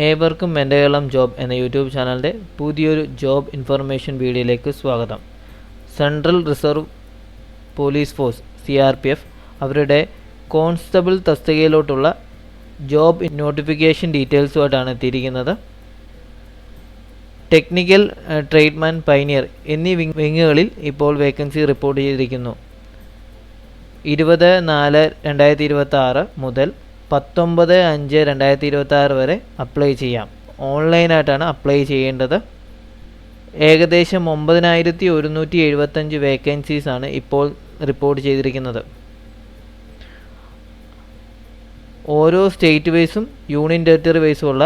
ഏവർക്കും എൻ്റെ കേരളം ജോബ് എന്ന യൂട്യൂബ് ചാനലിൻ്റെ പുതിയൊരു ജോബ് ഇൻഫർമേഷൻ വീഡിയോയിലേക്ക് സ്വാഗതം. Central reserve police force CRPF അവരുടെ കോൺസ്റ്റബിൾ തസ്തികയിലോട്ടുള്ള ജോബ് നോട്ടിഫിക്കേഷൻ ഡീറ്റെയിൽസുമായിട്ടാണ് എത്തിയിരിക്കുന്നത്. ടെക്നിക്കൽ, ട്രേഡ്മാൻ, പൈനിയർ എന്നീ വിങ്ങുകളിൽ ഇപ്പോൾ വേക്കൻസി റിപ്പോർട്ട് ചെയ്തിരിക്കുന്നു. 20/4/2026 മുതൽ 19/5/2026 വരെ അപ്ലൈ ചെയ്യാം. ഓൺലൈനായിട്ടാണ് അപ്ലൈ ചെയ്യേണ്ടത്. ഏകദേശം 9175 വേക്കൻസീസാണ് ഇപ്പോൾ റിപ്പോർട്ട് ചെയ്തിരിക്കുന്നത്. ഓരോ സ്റ്റേറ്റ് വൈസും യൂണിയൻ ടെറിട്ടറി വൈസുമുള്ള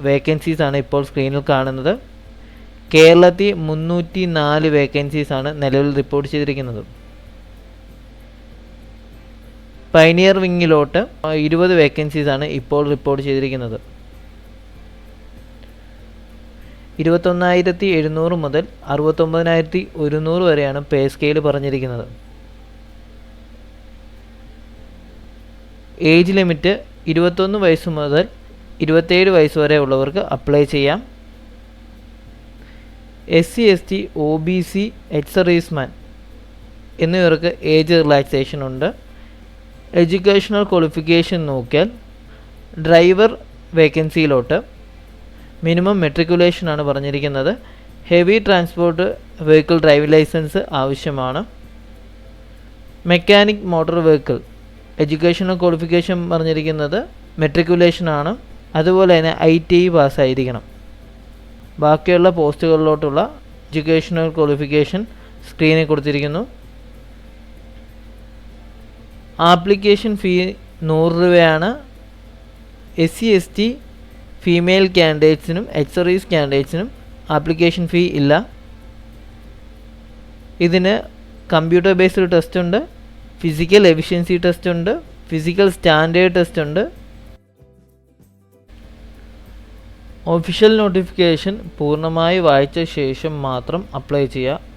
വേക്കൻസീസാണ് ഇപ്പോൾ സ്ക്രീനിൽ കാണുന്നത്. കേരളത്തിൽ 304 വേക്കൻസീസാണ് നിലവിൽ റിപ്പോർട്ട് ചെയ്തിരിക്കുന്നത്. പൈനിയർ വിങ്ങിലോട്ട് 20 വേക്കൻസീസാണ് ഇപ്പോൾ റിപ്പോർട്ട് ചെയ്തിരിക്കുന്നത്. 21,700 മുതൽ 69,100 വരെയാണ് പേ സ്കെയിൽ പറഞ്ഞിരിക്കുന്നത്. ഏജ് ലിമിറ്റ് 21 വയസ്സ് മുതൽ 27 വയസ്സ് വരെ ഉള്ളവർക്ക് അപ്ലൈ ചെയ്യാം. SC, ST, OBC, ex serviceman എന്നിവർക്ക് ഏജ് റിലാക്സേഷൻ ഉണ്ട്. എഡ്യൂക്കേഷണൽ ക്വാളിഫിക്കേഷൻ നോക്കിയാൽ ഡ്രൈവർ വേക്കൻസിയിലോട്ട് മിനിമം മെട്രിക്കുലേഷനാണ് പറഞ്ഞിരിക്കുന്നത്. Heavy transport vehicle driving licence ആവശ്യമാണ്. Mechanic motor vehicle educational qualification പറഞ്ഞിരിക്കുന്നത് മെട്രിക്കുലേഷനാണ്. അതുപോലെ തന്നെ ITI പാസ്സായിരിക്കണം. ബാക്കിയുള്ള പോസ്റ്റുകളിലോട്ടുള്ള എഡ്യൂക്കേഷണൽ ക്വാളിഫിക്കേഷൻ സ്ക്രീനിൽ കൊടുത്തിരിക്കുന്നു. ആപ്ലിക്കേഷൻ ഫീ 100 രൂപയാണ്. SC, ST ഫീമെയിൽ കാൻഡിഡേറ്റ്സിനും എക്സ് സർവീസ് കാൻഡിഡേറ്റ്സിനും ആപ്ലിക്കേഷൻ ഫീ ഇല്ല. ഇതിന് കമ്പ്യൂട്ടർ ബേസ്ഡ് ടെസ്റ്റ് ഉണ്ട്, ഫിസിക്കൽ എഫിഷ്യൻസി ടെസ്റ്റ് ഉണ്ട്, ഫിസിക്കൽ സ്റ്റാൻഡേർഡ് ടെസ്റ്റ് ഉണ്ട്. ഒഫീഷ്യൽ നോട്ടിഫിക്കേഷൻ പൂർണ്ണമായി വായിച്ച ശേഷം മാത്രം അപ്ലൈ ചെയ്യുക.